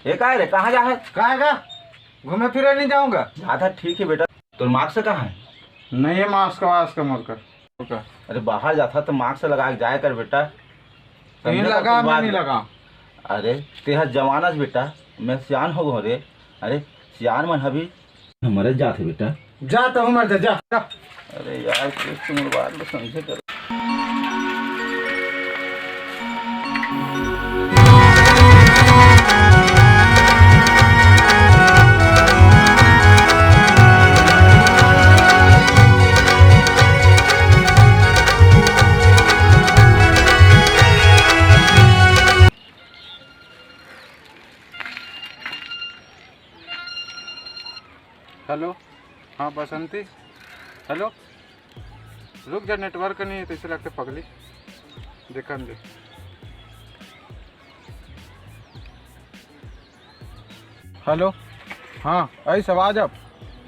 ये का है रे, कहाँ जा है? कहाँ है? घूमे फिरे नहीं जाऊंगा। आधा ठीक है बेटा, तो मार्क्स कहाँ है? नहीं है मास्क वास्क मोड़कर। अरे बाहर जाता तो मार्क्स लगा के जाया कर बेटा। नहीं समझा लगा, कुछ मैं बात? नहीं लगा। अरे तेरा जमाना से बेटा, मैं सियान हो गो रे। अरे सियान मन अभी मर जाते बेटा। जा तो मर जा। अरे यार कुछ तुम बात में समझे कर। हेलो, हाँ बसंती। हेलो, रुक जा, नेटवर्क नहीं है तो इसे लगते पगली। देखन दे। हेलो, हाँ आई सब आ जा।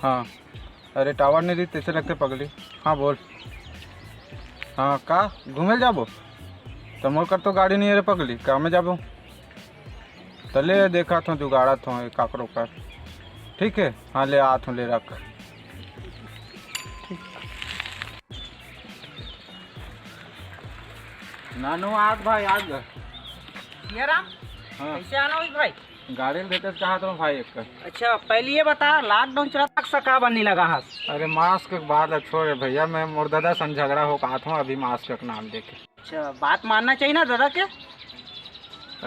हाँ अरे टावर नहीं दी तैसे लगते पगली। हाँ बोल। हाँ का घूमे जाबो तो मोर कर तो गाड़ी नहीं है रे पगली, का में जाबो? तले देखा था जुगाड़ा था काकरो कर। ठीक है, हाँ ले आ ले रख। नानू आज भाई आज राम, हाँ कैसे आना हुई भाई? गाड़ी देते कहा तो भाई एक का। अच्छा पहले ये बता, लॉकडाउन चला तक सका बनने लगा हाथ? अरे मास्क के बाद छोड़े भैया, मैं मोर दादा संग झगड़ा हो कहा था अभी मास्क का नाम देखे। अच्छा बात मानना चाहिए ना दादा के।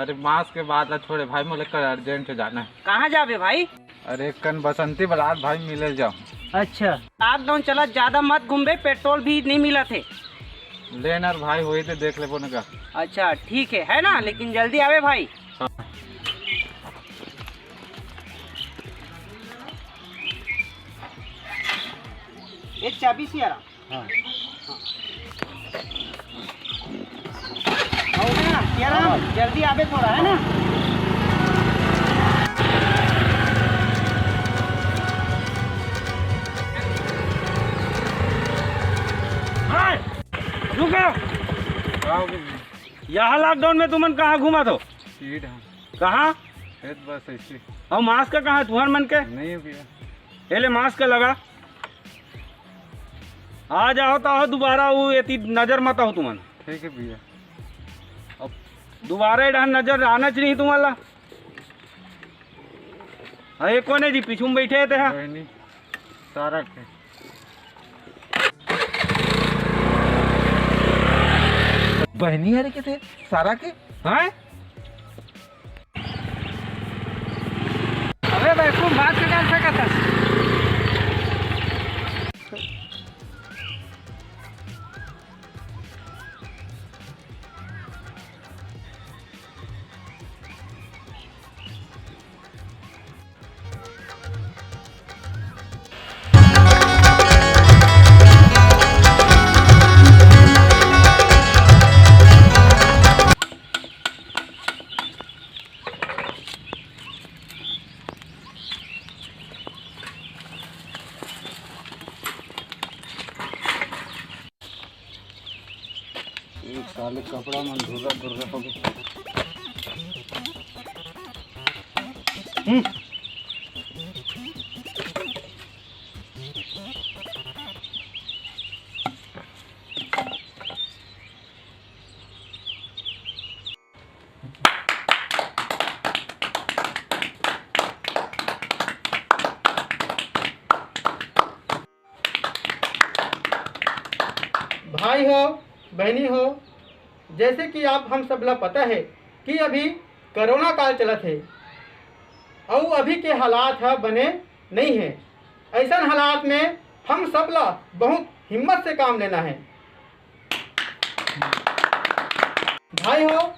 अरे मास्क के बाद छोड़े भाई, मुझे कल अर्जेंट जाना है। कहाँ जाबे भाई? अरे कन बसंती बारात भाई मिले जाओ। अच्छा लॉकडाउन चला, ज्यादा मत घूमबे, पेट्रोल भी नहीं मिला थे। लेना भाई हुई तो देख ले बोने का। अच्छा ठीक है ना, लेकिन जल्दी आवे भाई। हाँ। एक चाबी से यार। हाँ ना जल्दी आवे थोड़ा, है ना? यहाँ लॉकडाउन में तुमन कहाँ घूमा तो? सीट है कहाँ? बस ऐसी और मास्क का कहाँ तुहर मन के? नहीं है भैया। ये ले मास्क लगा। आ जाओ तो आओ दोबारा, वो एती नजर मत आओ तुमन। ठीक है भैया। अब दोबारा इधर नजर आना चाहिए तुम्हारा। अरे कोने जी पीछू में बैठे थे? हाँ नहीं सारा के बहनी अरे के थे सारा के। हैं? अबे भाई तुम बात कर सकता था। एक साले कपड़ा मन धुर्रा हो गया। भाई हो बहनी हो, जैसे कि आप हम सब ला पता है कि अभी कोरोना काल चला थे और अभी के हालात है बने नहीं है। ऐसा हालात में हम सब ला बहुत हिम्मत से काम लेना है। भाई हो,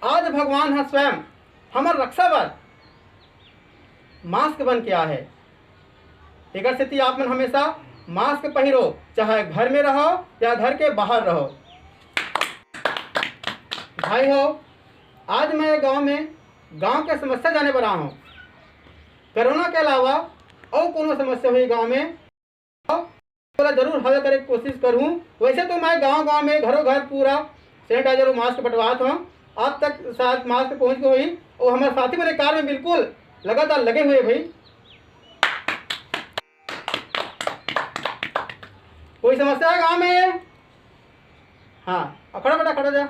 आज भगवान है स्वयं हमार रक्षा बर मास्क बन के आ है। एक स्थिति आप मन हमेशा मास्क पहिरो, चाहे घर में रहो या घर के बाहर रहो। भाई हो, आज मैं गांव के समस्या जाने पर आया हूँ। कोरोना के अलावा और कोनो समस्या हुई गांव में तो जरूर हल करे की कोशिश करूँ। वैसे तो मैं गांव में घरों घर पूरा सैनिटाइजर और मास्क बंटवाता हूँ। आप तक शायद मास्क पहुँच गई हुई, और हमारे साथी मेरे कार में बिल्कुल लगातार लगे हुए भाई। कोई समस्या है गाँव में? हाँ खड़ा बेटा, खड़ा जा।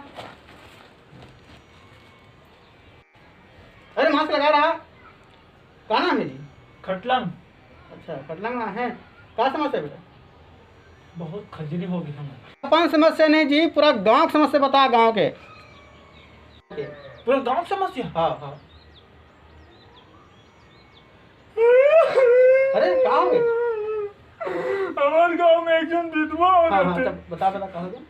अरे मास्क लगा रहा, कहाँ नाम है जी? खटलंग। अच्छा खटलंग ना है, क्या समस्या बेटा? बहुत खजरी होगी हमें। अपन समस्या नहीं जी, पूरा गांव की समस्या बता, गांव के। पूरा गांव समस्या। हाँ हाँ। अरे क्या हो गए? हमारे गांव में एक जन विधवा हाँ हाँ, औरत है। बता बता कहा गया?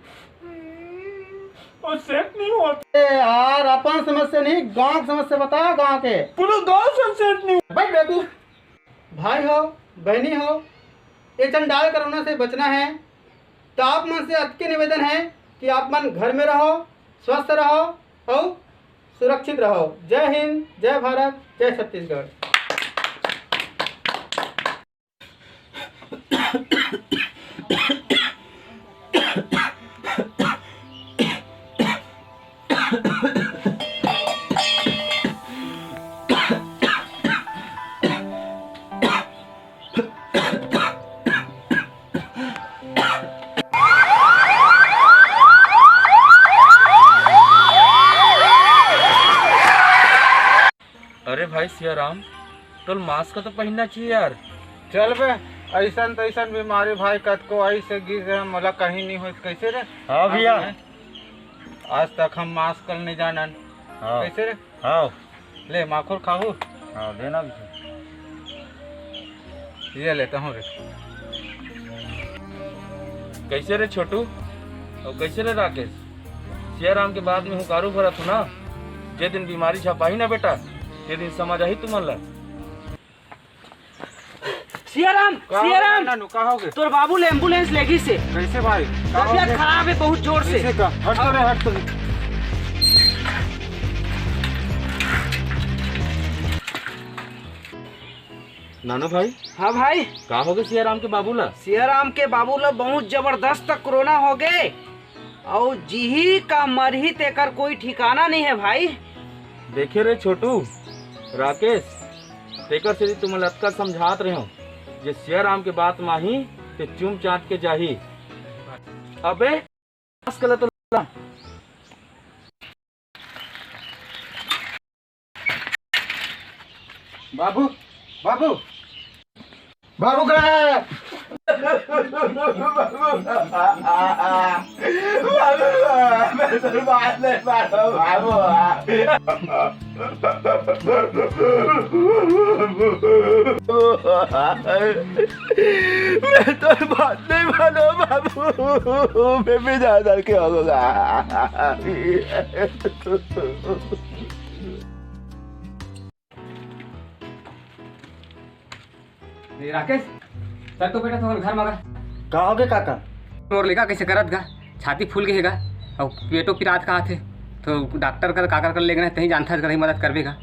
और सेट नहीं होता। अरे यार अपन समस्या नहीं, गांव की समस्या बता, गांव के। पूरा गांव से सेट नहीं भाई बेबू, भाई हो बहनी हो, ये चंडाल कोरोना से बचना है तो आप मन से अति निवेदन है कि आप मन घर में रहो, स्वस्थ रहो और सुरक्षित रहो। जय हिंद, जय भारत, जय छत्तीसगढ़। अरे भाई सिया राम, तो मास्क तो पहनना चाहिए यार। चल बे, ऐसन तैसन बीमारी भाई कत को आई से गिर गए, मोला कहीं नहीं हो कैसे रे? हाँ भैया। आज तक हम मास्क कर नहीं जानन। हाँ कैसे रे? हाँ ले माखुर खाहू, हाँ देना भी। ये लेता हूँ रे। कैसे रे छोटू और कैसे रे राकेश? सिया राम के बाद में हुकारू भरत हो ना, जे दिन बीमारी छपाही ना बेटा, ये दिन समझ आई तुम ला। सियाराम, सियाराम, नानू का हो गए? तोर बाबू ले एम्बुलेंस लेगी से। कैसे भाई? का हो तबियत गए? खराब है बहुत जोर से। कैसे का? हट तो रे, हट तो रे। नानू भाई, हाँ भाई, का हो गए सिया राम के बाबू ला? सियाराम के बाबू ला बहुत जबरदस्त कोरोना हो गए और जीही का मरही तेकर कोई ठिकाना नहीं है भाई। देखे रे छोटू राकेश, तेकर से तुम लटका समझात रहे हो, जे सिया राम के बात माही ते चुम चाट के जाही। अबे मास्क ला तो ला। बाबू बाबू बाबू का मैं तो बात नहीं मानो बाबू, मैं भी ज्यादा के होगा। राकेश चल तो बेटा तुम्हारे घर मगा का हो गए काका? और लेगा कैसे करत गा, छाती फूल गई हैगा और पेटो पिरात कहा थे तो डॉक्टर कर काकर कर लेगा नहीं जानता है, मदद करवेगा।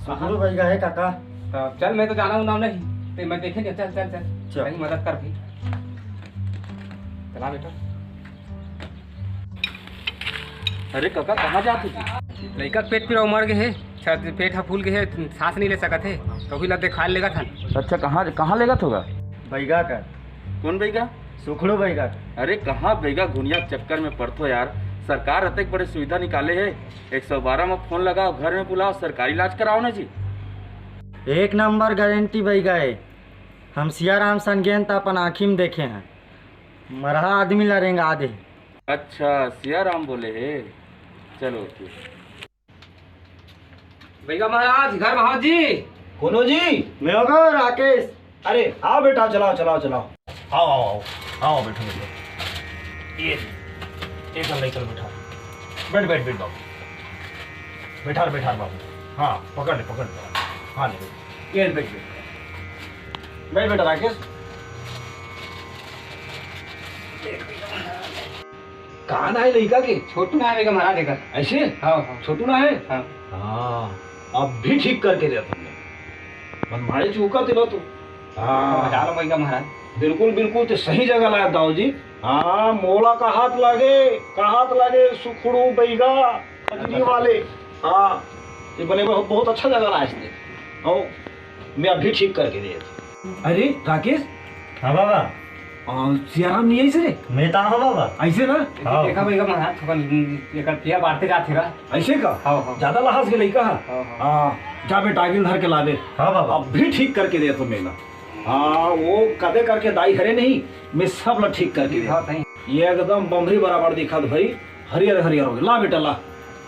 सुखरू भाई का है काका? तो चल मैं तो जाना हूँ नाम नहीं तो मैं देखेंगे। चल चल चल कहीं मदद कर भी। चला बेटा। अरे काका कहाँ जाते थे? लड़का के पेट पिरा मर गए है, पेट हा फूल गए है, सांस नहीं ले सकत है तो भी लगते खा लेगा था। अच्छा कहाँ कहाँ लेगा होगा? बैगा का। कौन बेगा? सुखड़ू बैगा। अरे कहाँ बेगा, घुनिया चक्कर में पड़तो यार। सरकार अतक बड़े सुविधा निकाले है, 112 में फोन लगाओ, घर में बुलाओ, सरकारी इलाज कराओ ना जी। एक नंबर गारंटी बैगा है। हम सियाराम संज्ञान तो अपन आँखी में देखे हैं, मरहा आदमी लड़ेंगे आधे। अच्छा सिया राम बोले है, चलो ठीक। भैया महाराज घर महाराज जी। कोनो जी, मैं होगा राकेश। अरे आओ बेटा, चलाओ चलाओ चलाओ, आओ आओ आओ आओ, बैठो बैठो। ये एक हम नहीं कर बैठा, बैठ बैठ बैठ बाबू, बैठा बैठा बाबू। हाँ पकड़ ले पकड़ ले, हाँ ले ये बैठ बैठ बैठ बेटा राकेश। कहाँ ना है लड़का के? छोटू ना आएगा महाराज देकर। ऐसे? हाँ छोटू ना है? हाँ हाँ अब भी ठीक करके दिया तुमने, मनमाड़े चूका दिलो तू। हजार भैया महाराज। बिल्कुल बिल्कुल, तो सही जगह लाया दाऊ जी। हाँ मोला का हाथ लागे, का हाथ लागे सुखड़ू बैगा खजरी वाले। हाँ ये बने बहुत बहुत अच्छा जगह रहा इसने और मैं अभी ठीक करके दिए थे। अरे राकेश हाँ बाबा सियाराम नहीं है रे मैं ता हाँ बाबा ऐसे ना हाँ। देखा भैया महाराज थोड़ा एकर पिया बांटते जाते गा ऐसे का हाँ, हाँ। ज्यादा लहास के लड़का है हाँ, हाँ जा बेटा आगिल धर के ला दे हाँ बाबा अब भी ठीक करके दे तो मेला हाँ वो कदे करके दाई हरे नहीं मैं सब ला ठीक करके दे हाँ सही ये एकदम बम्बरी बराबर दिखा तो भाई हरियर हरियर हो गया ला बेटा ला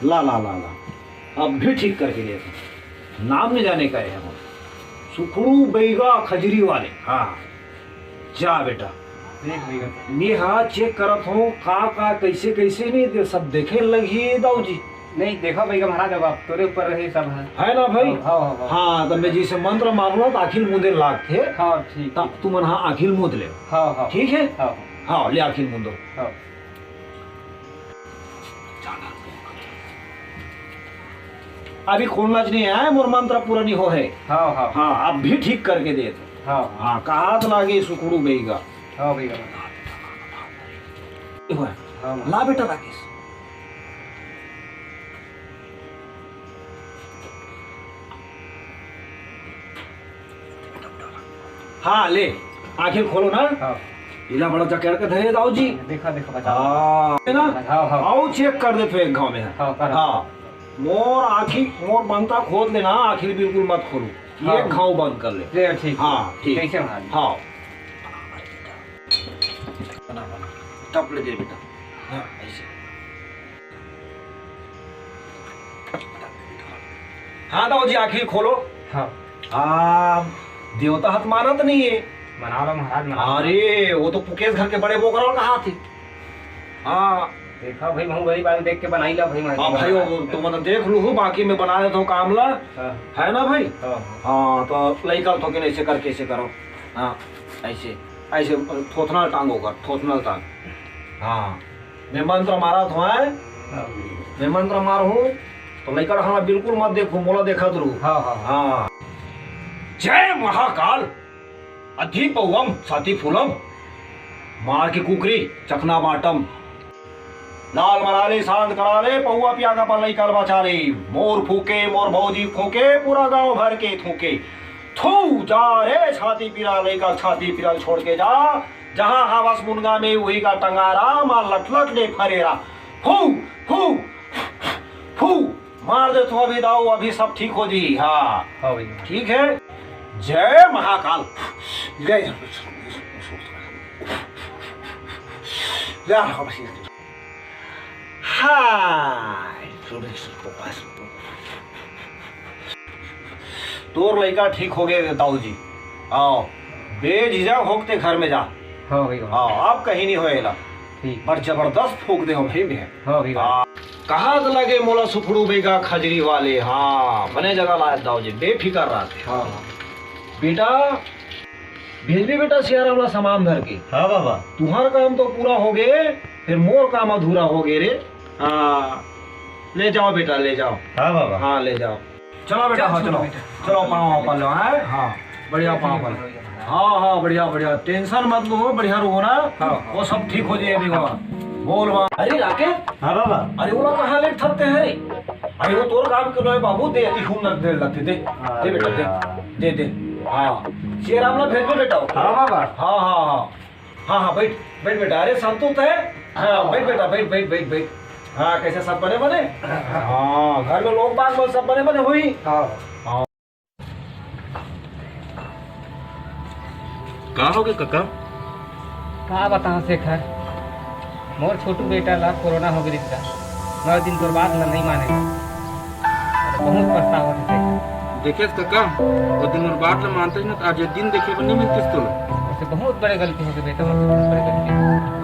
ला ला ला ला अब भी ठीक करके दे तो नाम नहीं जाने का है हम सुखड़ू बैगा खजरी वाले हाँ जा बेटा देख भैया मैं हाँ चेक करत हूँ का कैसे कैसे नहीं दे सब देखे लगी दाऊ जी नहीं देखा भैया महाराज अब आप तोरे ऊपर रहे सब है ना भाई हाँ हाँ हाँ हाँ तो मैं जैसे मंत्र मारला तो आखिल मुंदे लाग थे हाँ ठीक तब तुम हाँ आखिल मुद ले हाँ हाँ ठीक है हाँ हाँ ले आखिल मुंदो हाँ अभी खोलना नहीं है मोर मंत्र पूरा नहीं हो है हाँ हाँ हाँ अब भी ठीक करके दे तो हाँ हाँ कहा लागे सुकुड़ू बेगा हाँ भैया हाँ ला बेटा राकेश हाँ ले आखिर खोलो ना हाँ इला बड़ा जकेड़ के धरे दाऊ जी देखा देखा बचा हाँ है ना हाँ हाँ आओ चेक कर दे तो एक गाँव में है हाँ कर हाँ मोर आखिर मोर मंत्र खोद लेना आखिर बिल्कुल मत खोलो हाँ। एक घाव बंद कर ले ले ठीक हाँ ठीक कैसे महाराज हाँ बना बना टप ले दे बेटा हाँ ऐसे हाँ दाऊ जी आखिर खोलो हाँ देवता हाथ मानत नहीं है मना लो महाराज मना लो। अरे वो तो पुकेश घर के बड़े बोकरल का हाथ है हाँ देखा भाई मैं वही बात देख के बनाई ला भाई हाँ भाई वो तो मतलब देख लू हूँ बाकी मैं बना देता हूँ काम ला हाँ है ना भाई हाँ हाँ तो लड़का तो कि ऐसे कर कैसे करो हाँ ऐसे ऐसे थोथना टांग होकर थोथना टांग हाँ मैं मंत्र मारा था हाँ मैं मंत्र मार हूँ तो लड़का हाँ बिल्कुल मत देखो मोला देखा रू हाँ हाँ हाँ जय महाकाल अधिपवम साथी फूलम मार की कुकरी चकना बाटम लाल मराले शांत कराले पौआ पियागा पर लई कल बचा ले मोर फूके मोर भौजी फूके पूरा गांव भर के थूके थू जा रे छाती पिरा ले का छाती पिरा छोड़ के जा जहां हवस मुनगा में वही का टंगारा मार लटलट ले फरेरा फू फू फू मार दे तो अभी दाऊ अभी सब ठीक हो जी हाँ हाँ भैया ठीक है जय महाकाल ले तोर लड़का ठीक हो गए दाऊ जी आओ बेझिझक होकते घर में जा हाँ भैया आओ आप कहीं नहीं होएला ठीक पर जबरदस्त फूक दे हो भाई में हाँ भैया कहा तो लगे मोला सुखड़ू बेगा खजरी वाले हाँ बने जगह लाए दाऊ जी बेफिकर रहते हाँ बेटा भेज भी बेटा सियारा वाला सामान धर के हाँ बाबा तुम्हारा काम तो पूरा हो गए फिर मोर काम अधूरा हो गए रे हाँ ले जाओ बेटा ले जाओ हाँ बाबा हाँ ले जाओ चलो बेटा हाँ चलो चलो पाँव पाल लो हाँ बढ़िया पाँव पाल हाँ हाँ बढ़िया बढ़िया टेंशन मत लो बढ़िया रहो ना हाँ। वो सब ठीक हो जाएगा बोल बा अरे राकेश हाँ बाबा अरे वो लोग कहाँ लेट थकते हैं रे अरे वो तोर काम के लोग बाबू दे अति खून दे लगते दे दे बेटा दे दे हाँ शेराम ना भेज दो बेटा हाँ बाबा हाँ हाँ हाँ हाँ हाँ बैठ बैठ बेटा अरे संतुष्ट है हाँ बैठ बेटा बैठ बैठ बैठ बैठ हाँ कैसे सब बने बने हाँ घर में लोग बाग सब बने बने हुई हाँ कहाँ हो गए काका का बता शेखर मोर छोटू बेटा ला कोरोना हो गई था 9 दिन बर्बाद ना नहीं मानेगा और बहुत पछतावा है शेखर देखे काका वो दिन और बात मानते ना आज दिन देखे को नहीं मिलती तो उससे बहुत बड़े गलती हो गई बेटा मुझसे बहुत बड़ी गलती